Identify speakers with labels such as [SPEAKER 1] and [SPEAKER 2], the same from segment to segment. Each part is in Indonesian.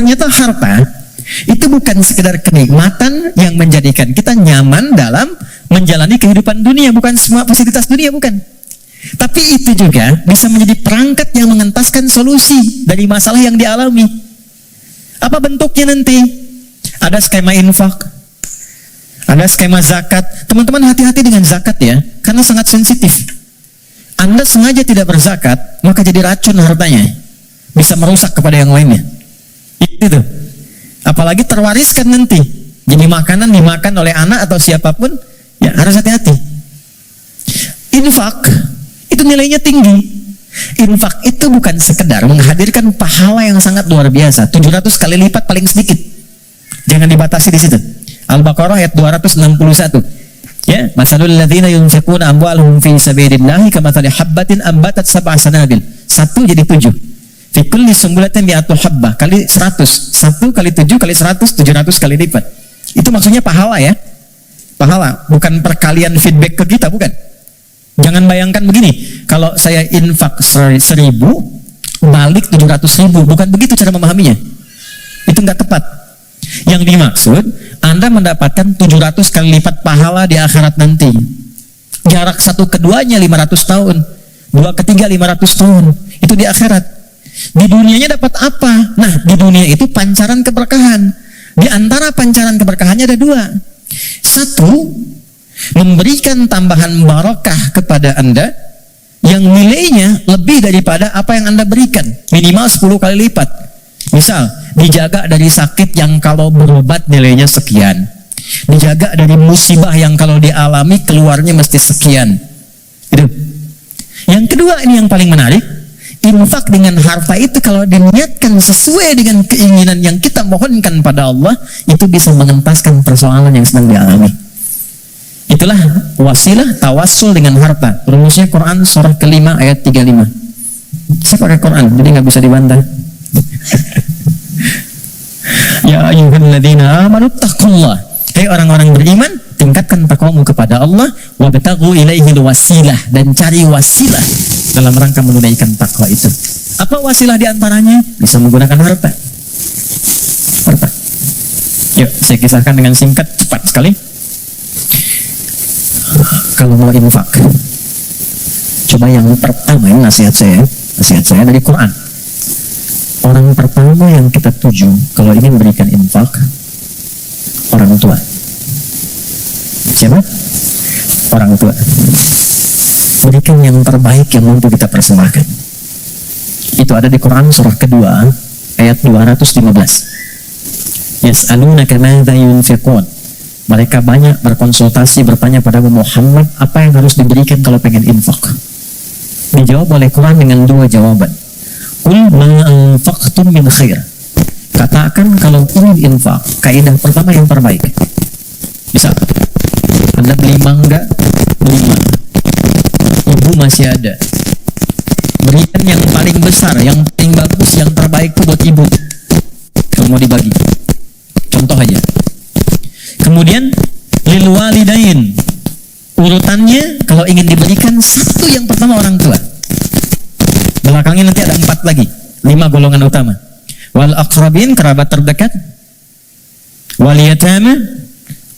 [SPEAKER 1] ternyata harta itu bukan sekedar kenikmatan yang menjadikan kita nyaman dalam menjalani kehidupan dunia, bukan semua fasilitas dunia, bukan. Tapi itu juga bisa menjadi perangkat yang mengentaskan solusi dari masalah yang dialami. Apa bentuknya nanti? Ada skema infak, ada skema zakat. Teman-teman hati-hati dengan zakat ya, karena sangat sensitif. Anda sengaja tidak berzakat, maka jadi racun hartanya, bisa merusak kepada yang lainnya. Itu. Apalagi terwariskan nanti, jadi makanan dimakan oleh anak atau siapapun, ya harus hati-hati. Infak itu nilainya tinggi. Infak itu bukan sekedar menghadirkan pahala yang sangat luar biasa, 700 kali lipat paling sedikit. Jangan dibatasi di situ. Al-Baqarah ayat 261. Ya, masalul ladzina yunfiquna amwalahum fi sabilillahi kamathali habbatin ambatat sab'a sanabil. 1 jadi 7. Fi kulli sumbulatin mi'atu habbah kali 100. 1 kali 7 kali 100, 700 kali lipat. Itu maksudnya pahala ya. Pahala, bukan perkalian feedback ke kita, bukan. Jangan bayangkan begini, kalau saya infak 1.000 balik 700.000, bukan begitu cara memahaminya. Itu nggak tepat. Yang dimaksud, Anda mendapatkan 700 kali lipat pahala di akhirat nanti. Jarak satu keduanya 500 tahun, dua ketiga 500 tahun. Itu di akhirat. Di dunianya dapat apa? Nah, di dunia itu pancaran keberkahan. Di antara pancaran keberkahannya ada 2. 1, memberikan tambahan barakah kepada Anda yang nilainya lebih daripada apa yang Anda berikan, minimal 10 kali lipat. Misal, dijaga dari sakit yang kalau berobat nilainya sekian, dijaga dari musibah yang kalau dialami keluarnya mesti sekian. Itu. Yang kedua, ini yang paling menarik, infak dengan harta itu kalau diniatkan sesuai dengan keinginan yang kita mohonkan pada Allah, itu bisa mengentaskan persoalan yang sedang dialami. Itulah wasilah tawassul dengan harta. Rumusnya Quran surah ke-5 ayat 35. Saya pakai Quran, jadi nggak bisa dibantah. Ya ayyuhalladzina amanu taqullah. Hai orang-orang beriman, tingkatkan takwamu kepada Allah, wabtaghu ilaihil wasilah, dan cari wasilah dalam rangka menunaikan takwa itu. Apa wasilah diantaranya? Bisa menggunakan harta. Harta. Yuk, saya kisahkan dengan singkat, cepat sekali. Kalau mau infak, coba yang pertama, ini nasihat saya dari Quran. Orang pertama yang kita tuju kalau ingin berikan infak, orang tua. Siapa? Orang tua. Berikan yang terbaik yang mampu kita persembahkan. Itu ada di Quran surah kedua ayat 215. Yas'alunaka madza yunfiqun. Mereka banyak berkonsultasi, bertanya pada Muhammad, apa yang harus diberikan kalau pengen infak? Dijawab oleh Quran dengan 2 jawaban. Qul ma anfaqtum min khair. Katakan kalau ingin infak, kaidah pertama yang terbaik. Bisa. Anda beli mangga, beli mangga. Ibu masih ada. Berikan yang paling besar, yang paling bagus, yang terbaik itu buat ibu. Kalau mau dibagi. Contoh aja. Kemudian lil walidain. Urutannya kalau ingin diberikan, 1 yang pertama orang tua. Belakangnya nanti ada 4 lagi, 5 golongan utama. Wal aqrabin, kerabat terdekat. Wal yatama,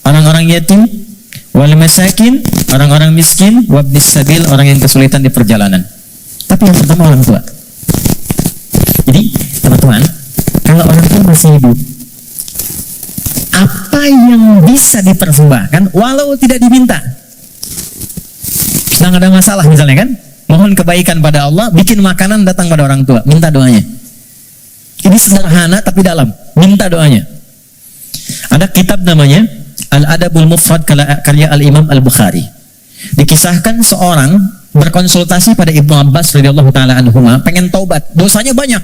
[SPEAKER 1] orang-orang yatim. Wal masakin, orang-orang miskin. Wabnis sabil, orang yang kesulitan di perjalanan. Tapi yang pertama orang tua. Jadi teman-teman, kalau orang tua masih hidup, apa yang bisa dipersembahkan walau tidak diminta, sedang ada masalah misalnya kan, mohon kebaikan pada Allah, bikin makanan datang pada orang tua, minta doanya. Ini sederhana tapi dalam, minta doanya. Ada kitab namanya Al-Adabul Mufrad karya Al-Imam Al-Bukhari. Dikisahkan seorang berkonsultasi pada Ibnu Abbas radhiyallahu taala anhuma, pengen taubat, dosanya banyak.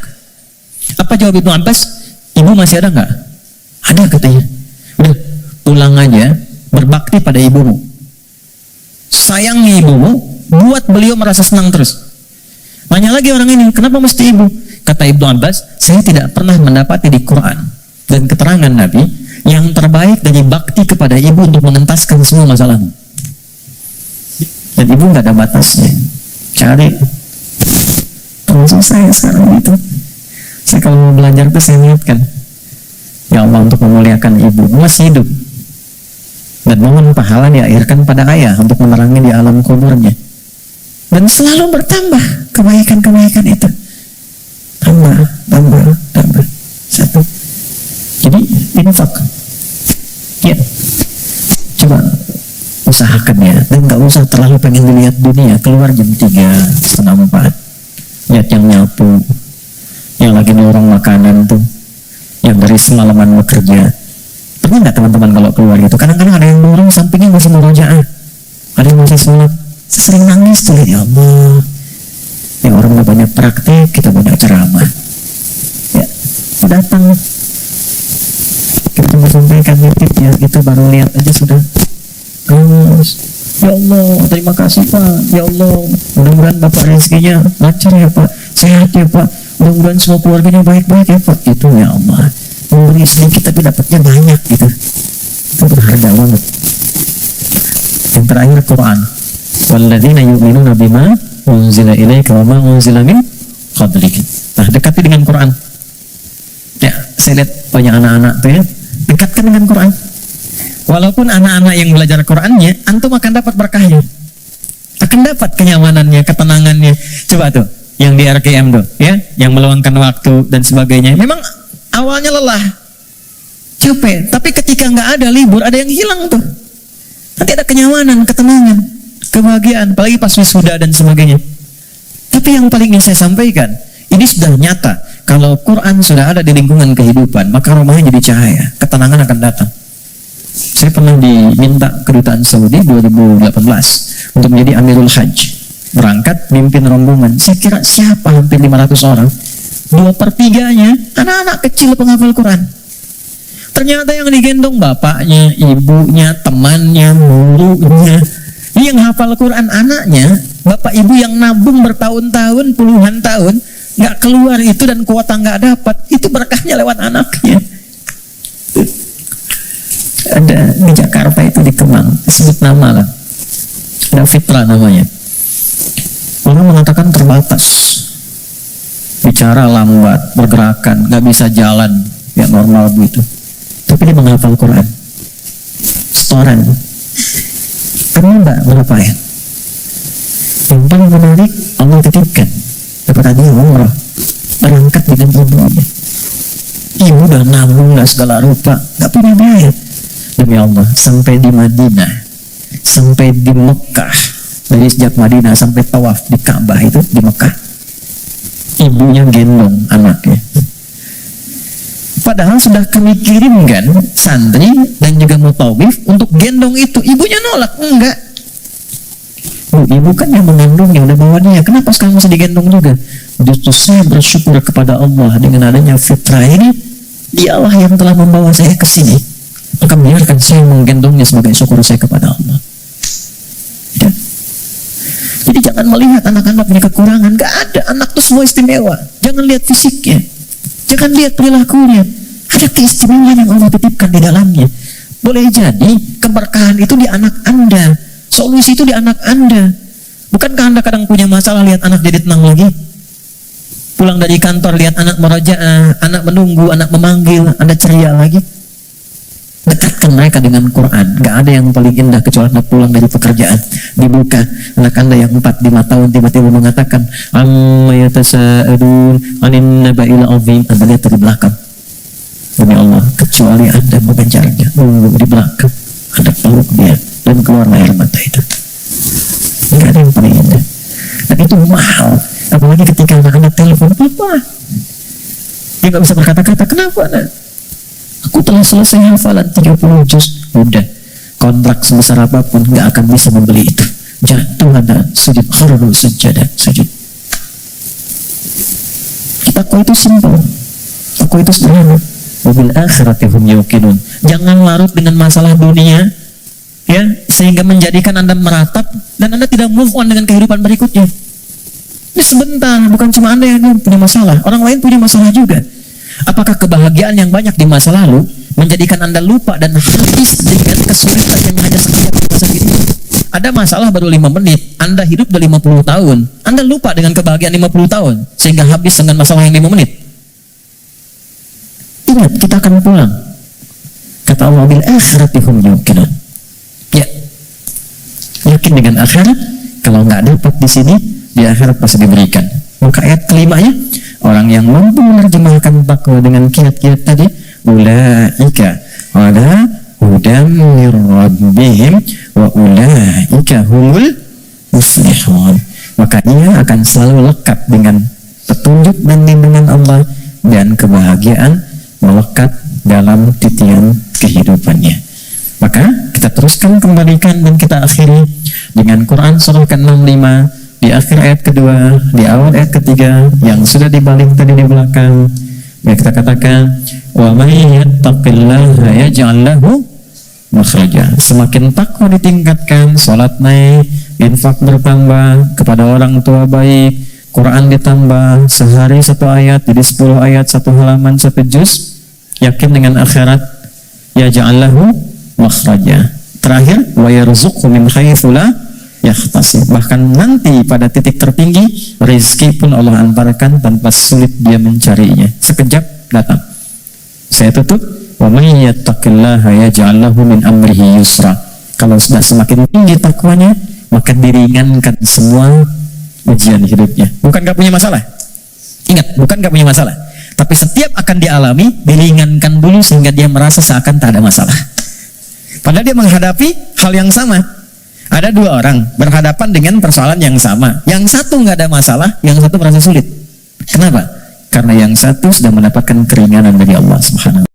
[SPEAKER 1] Apa jawab Ibnu Abbas? Ibu masih ada nggak? Ada katanya. Udah, pulang aja, berbakti pada ibumu. Sayangi ibumu, buat beliau merasa senang terus. Tanya lagi orang ini, kenapa mesti ibu? Kata Ibnu Abbas, saya tidak pernah mendapati di Quran dan keterangan Nabi yang terbaik dari bakti kepada ibu untuk mengentaskan semua masalahmu. Dan ibu nggak ada batasnya. Cari. Termasuk saya sekarang itu. Saya kalau mau belajar itu saya niatkan. Ya Allah, untuk memuliakan ibu masih hidup, dan mohon pahala diakhirkan pada ayah untuk menerangi di alam kuburnya, dan selalu bertambah kebaikan-kebaikan itu, tambah satu. Jadi infak ya, coba usahakan ya, dan gak usah terlalu pengen dilihat dunia. Keluar jam 3, setengah 4, lihat yang nyapu, yang lagi dorong makanan tuh, yang dari semalaman bekerja. Pernah nggak teman-teman kalau keluar gitu, kadang-kadang ada yang dorong sampingnya masih murojaah, ada yang masih sholat, sering nangis tuh, ya Allah, yang orang udah banyak praktek, kita banyak ceramah ya, datang kita cuma sampaikan nitip ya, itu baru lihat aja sudah nangis. Ya Allah, terima kasih Pak, ya Allah, mudah-mudahan Bapak rezekinya lancar ya Pak, sehat ya Pak, mudah-mudahan semua keluarganya baik-baik ya Pak. Itu ya Allah, memberi sedikit tapi dapatnya banyak gitu, itu berharga banget. Yang terakhir Quran, walladzina yu'minuna bima unzila ilaika wa ma unzila min qablika. Nah, dekati dengan Quran ya. Saya lihat banyak anak-anak tuh ya, dekatkan dengan Quran. Walaupun anak-anak yang belajar Qurannya, antum akan dapat berkahnya, akan dapat kenyamanannya, ketenangannya. Coba tuh yang di RKM tuh ya, yang meluangkan waktu dan sebagainya, memang awalnya lelah, capek, tapi ketika nggak ada libur, ada yang hilang tuh. Nanti ada kenyamanan, ketenangan, kebahagiaan, apalagi pas wisuda dan sebagainya. Tapi yang paling ingin saya sampaikan, ini sudah nyata, kalau Quran sudah ada di lingkungan kehidupan, maka rumahnya jadi cahaya, ketenangan akan datang. Saya pernah diminta kedutaan Saudi 2018 untuk menjadi Amirul Hajj, berangkat mimpin rombongan. Saya kira siapa, hampir 500 orang, 2/3 anak-anak kecil penghafal Quran. Ternyata yang digendong bapaknya, ibunya, temannya, gurunya. Ini yang hafal Quran anaknya, bapak ibu yang nabung bertahun-tahun, puluhan tahun, nggak keluar itu, dan kuota nggak dapat, itu berkahnya lewat anaknya. Ada di Jakarta itu, di Kemang, sebut nama lah, ada Fitra namanya. Orang mengatakan terbatas, bicara lambat, bergerakan, nggak bisa jalan ya normal begitu, tapi dia menghafal Quran setoran. Karena berapa ya? Yang paling menarik, Allah titipkan dapat hadiah umrah, berangkat dengan ibunya. Ibu udah nabung lah segala rupa, nggak punya biaya. Demi Allah, sampai di Madinah, sampai di Mekah, dari sejak Madinah sampai tawaf di Ka'bah itu di Mekah, ibunya gendong anaknya. Padahal sudah kami kirimkan santri dan juga mutawif untuk gendong itu, ibunya nolak, enggak. Bu, ibu kan yang mengandung, yang udah bawa dia, kenapa sekarang masih digendong juga? Justru saya bersyukur kepada Allah dengan adanya fitrah ini, dialah yang telah membawa saya ke sini. Maka biarkan saya menggendongnya sebagai syukur saya kepada Allah ya. Jadi jangan melihat anak-anak punya kekurangan, gak ada, anak tuh semua istimewa. Jangan lihat fisiknya, jangan lihat perilakunya, ada keistimewaan yang Allah titipkan di dalamnya. Boleh jadi keberkahan itu di anak Anda, solusi itu di anak Anda. Bukankah Anda kadang punya masalah, lihat anak jadi tenang lagi, pulang dari kantor lihat anak merajaah, anak menunggu, anak memanggil, Anda ceria lagi. Dekatkan mereka dengan Quran. Gak ada yang paling indah kecuali Anda pulang dari pekerjaan, dibuka anak Anda yang 4-5 tahun tiba-tiba mengatakan amma yatasa'adun anin naba'il azim. Anda lihat dari belakang, demi Allah, kecuali Anda mengejarnya, nunggu di belakang, Anda peluk dia dan keluar air mata itu. Gak ada yang paling indah, dan itu mahal. Apalagi ketika anak-anak telepon, "Papa," dia gak bisa berkata-kata. Kenapa nak? Aku telah selesai hafalan 30 juz. Udah, kontrak sebesar apapun gak akan bisa membeli itu. Jatuh Anda sujud, kharru sujadah, sujud. Takwa itu simpel, takwa itu sederhana. Wabil akhirati hum yuqinun. Jangan larut dengan masalah dunia ya, sehingga menjadikan Anda meratap dan Anda tidak move on dengan kehidupan berikutnya. Ini sebentar, bukan cuma Anda yang punya masalah, orang lain punya masalah juga. Apakah kebahagiaan yang banyak di masa lalu menjadikan Anda lupa dan habis dengan kesulitan yang hanya sekejap di masa ini? Ada masalah baru 5 menit, Anda hidup udah 50 tahun, Anda lupa dengan kebahagiaan 50 tahun, sehingga habis dengan masalah yang 5 menit. Ingat, kita akan pulang. Kata Allah, bil akhirati hum yuqinun. Ya, yakin dengan akhirat. Kalau nggak dapat di sini, di akhirat pasti diberikan. Maka ayat kelimanya, orang yang mampu menerjemahkan takwa dengan kiat-kiat tadi, ulaika ala hudam mir rabbihim wa ulaika humul muflihun. Maka ia akan selalu lekat dengan petunjuk dan bimbingan Allah, dan kebahagiaan melekat dalam titian kehidupannya. Maka kita teruskan kembalikan dan kita akhiri dengan Quran surah ke-65 di akhir ayat kedua, di awal ayat ketiga yang sudah dibalik tadi di belakang. Ya, kita katakan wa may yattaqillaha yaj'al lahu makhraja. Semakin takwa ditingkatkan, salat naik, infak bertambah, kepada orang tua baik, Quran ditambah, sehari 1 ayat jadi 10 ayat, 1 halaman 1 juz, yakin dengan akhirat, yaj'al lahu makhraja. Terakhir, wa yarzuqhu min haitsu la yahtasib. Bahkan nanti pada titik tertinggi, rezeki pun Allah antarkan tanpa sulit dia mencarinya. Sekejap datang. Saya tutup, wa may yattaqillaha yaj'al lahu min amrihi yusra. Kalau sudah semakin tinggi takwanya, maka diringankan semua ujian hidupnya. Bukan gak punya masalah. Ingat, bukan gak punya masalah. Tapi setiap akan dialami, diringankan dulu sehingga dia merasa seakan tak ada masalah. Padahal dia menghadapi hal yang sama. Ada 2 orang berhadapan dengan persoalan yang sama. Yang satu nggak ada masalah, yang satu merasa sulit. Kenapa? Karena yang satu sudah mendapatkan keringanan dari Allah Subhanahu.